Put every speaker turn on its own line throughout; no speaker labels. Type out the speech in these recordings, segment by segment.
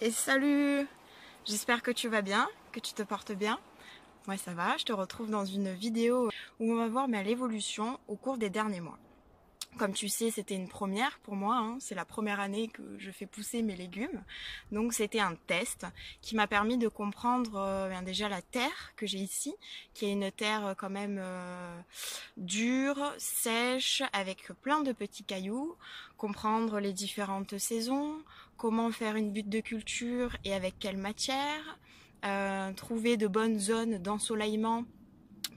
Et salut! J'espère que tu vas bien, que tu te portes bien. Moi ça va, je te retrouve dans une vidéo où on va voir l'évolution au cours des derniers mois. Comme tu sais, c'était une première pour moi, hein. C'est la première année que je fais pousser mes légumes. Donc c'était un test qui m'a permis de comprendre déjà la terre que j'ai ici, qui est une terre quand même dure, sèche, avec plein de petits cailloux, comprendre les différentes saisons, comment faire une butte de culture et avec quelle matière, trouver de bonnes zones d'ensoleillement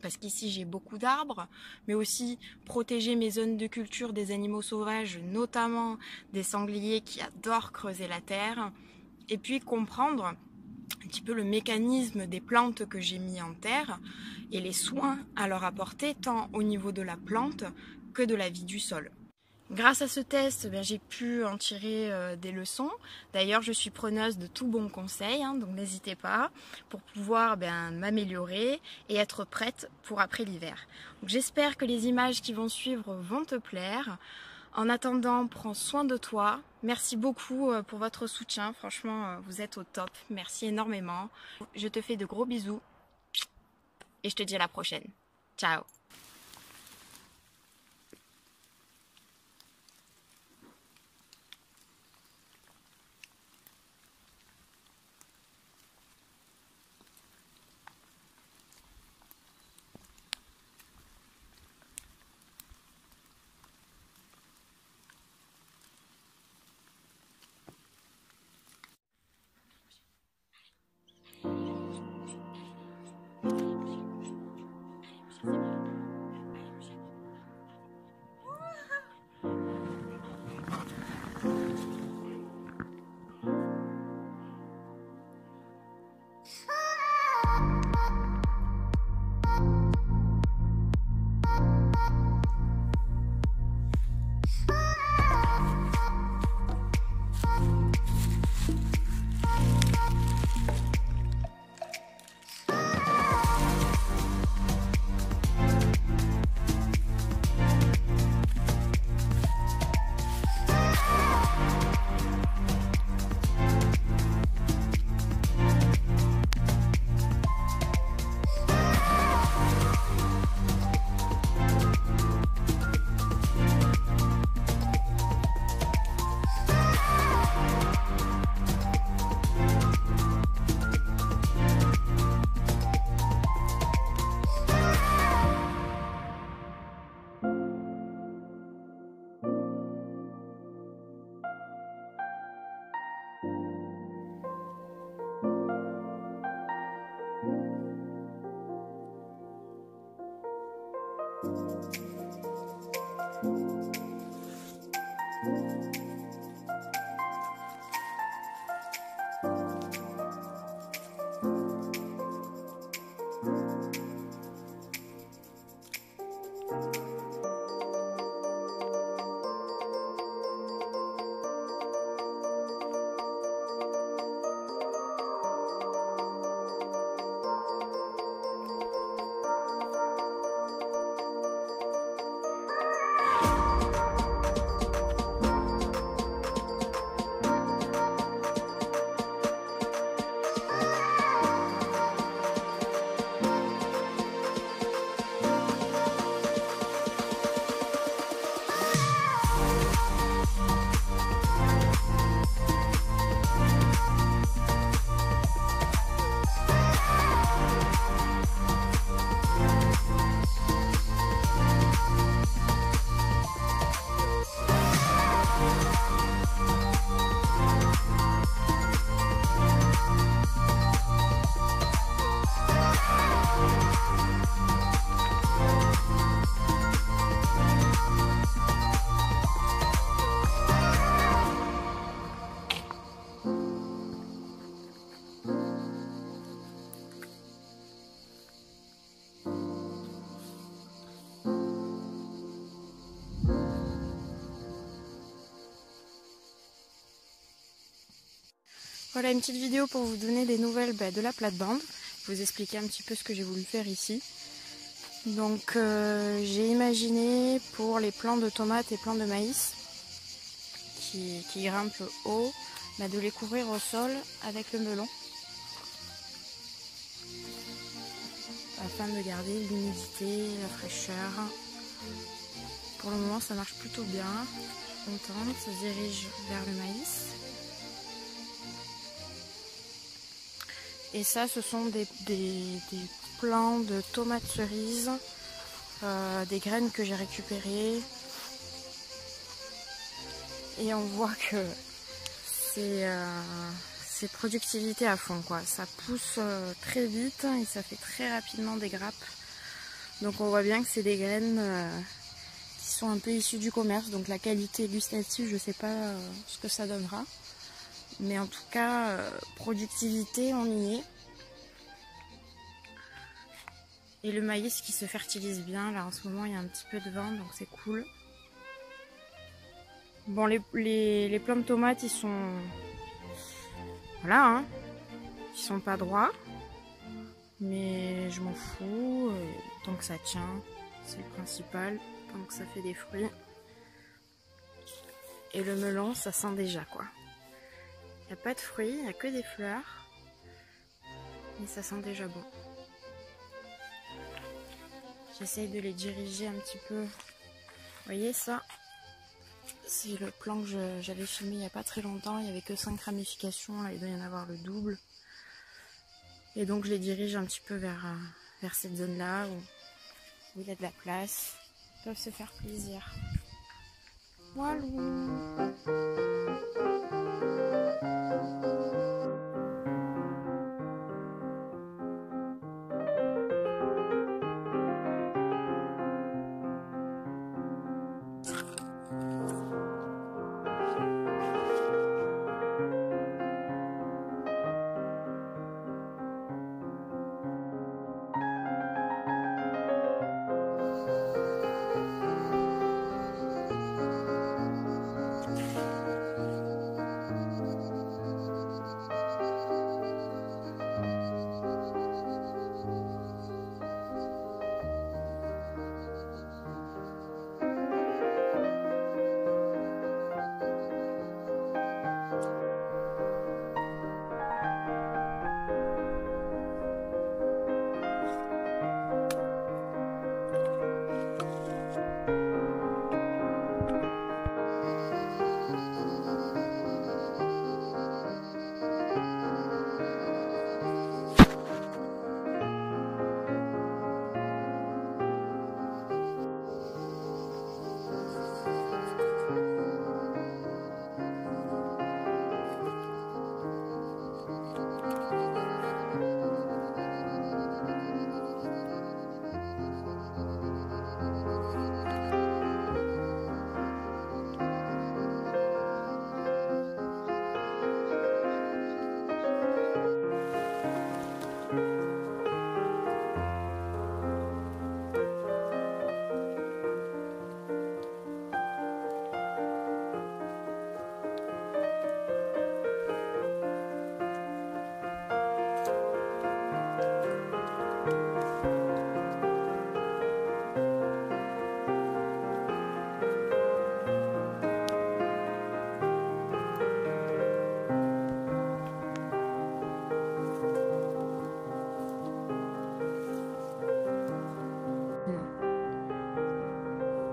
parce qu'ici j'ai beaucoup d'arbres, mais aussi protéger mes zones de culture des animaux sauvages, notamment des sangliers qui adorent creuser la terre, et puis comprendre un petit peu le mécanisme des plantes que j'ai mis en terre et les soins à leur apporter tant au niveau de la plante que de la vie du sol. Grâce à ce test, j'ai pu en tirer des leçons. D'ailleurs, je suis preneuse de tout bon conseil, hein, donc n'hésitez pas pour pouvoir m'améliorer et être prête pour après l'hiver. J'espère que les images qui vont suivre vont te plaire. En attendant, prends soin de toi. Merci beaucoup pour votre soutien. Franchement, vous êtes au top. Merci énormément. Je te fais de gros bisous et je te dis à la prochaine. Ciao! Voilà une petite vidéo pour vous donner des nouvelles de la plate-bande, vous expliquer un petit peu ce que j'ai voulu faire ici. Donc j'ai imaginé pour les plants de tomates et plants de maïs qui grimpent haut, de les couvrir au sol avec le melon afin de garder l'humidité, la fraîcheur. Pour le moment ça marche plutôt bien. On se dirige vers le maïs. Et ça, ce sont des plants de tomates cerises, des graines que j'ai récupérées. Et on voit que c'est productivité à fond, quoi. Ça pousse très vite et ça fait très rapidement des grappes. Donc on voit bien que c'est des graines qui sont un peu issues du commerce. Donc la qualité gustative, je ne sais pas ce que ça donnera. Mais en tout cas, productivité, on y est. Et le maïs qui se fertilise bien. Là en ce moment, il y a un petit peu de vent, donc c'est cool. Bon, les plants de tomates, ils sont... Voilà, hein. Ils sont pas droits. Mais je m'en fous. Tant que ça tient, c'est le principal. Tant que ça fait des fruits. Et le melon, ça sent déjà, quoi. Il n'y a pas de fruits, il n'y a que des fleurs. Mais ça sent déjà bon. J'essaye de les diriger un petit peu. Vous voyez ça? C'est le plan que j'avais filmé il n'y a pas très longtemps. Il n'y avait que 5 ramifications. Là, il doit y en avoir le double. Et donc je les dirige un petit peu vers cette zone-là où il y a de la place. Ils peuvent se faire plaisir. Voilà.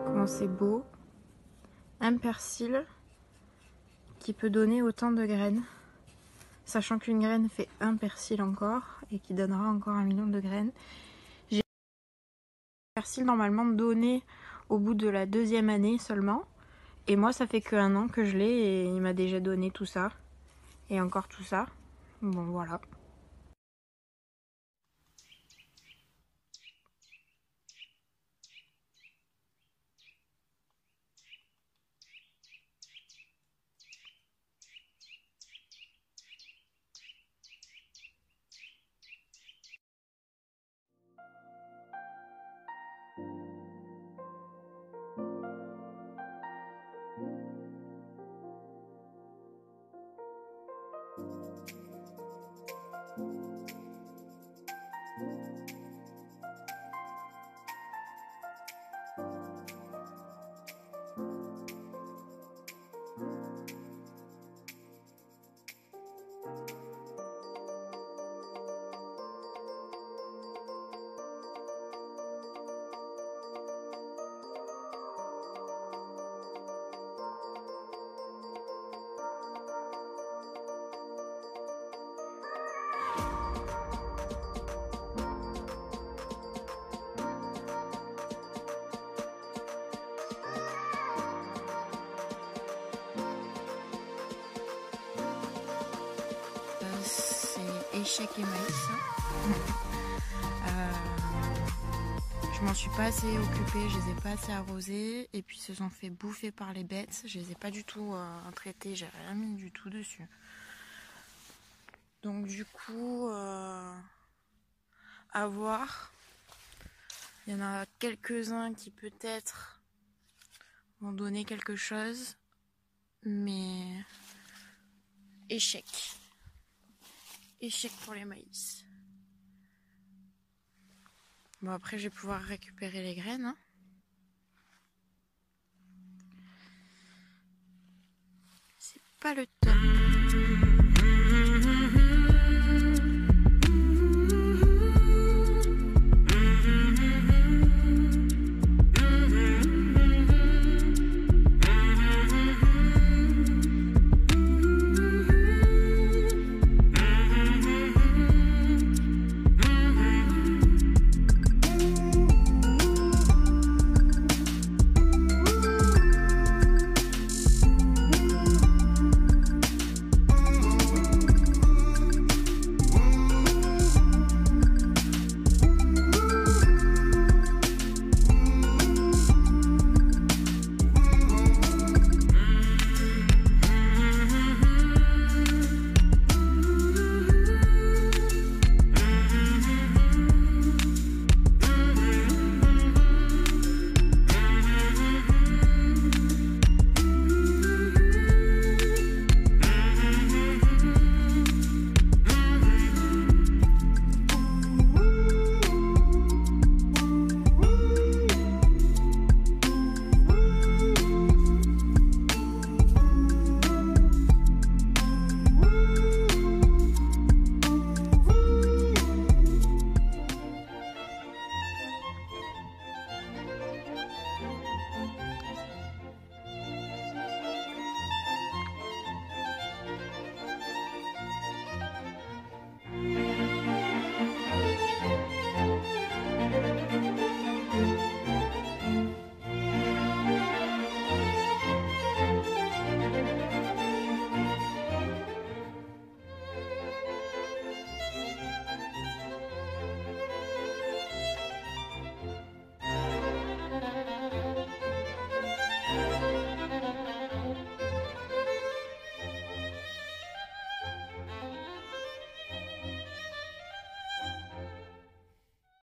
Comment c'est beau. Un persil qui peut donner autant de graines. Sachant qu'une graine fait un persil encore et qui donnera encore 1 million de graines. J'ai un persil normalement donné au bout de la 2e année seulement. Et moi ça fait que 1 an que je l'ai et il m'a déjà donné tout ça. Et encore tout ça. Bon voilà. c'est échec et maïs. Je m'en suis pas assez occupée, je les ai pas assez arrosés et puis ils se sont fait bouffer par les bêtes. Je les ai pas du tout traités, j'ai rien mis du tout dessus. Donc du coup, à voir. Il y en a quelques-uns qui peut-être vont donner quelque chose, mais échec. Échec pour les maïs. Bon, après, je vais pouvoir récupérer les graines. Hein. C'est pas le top.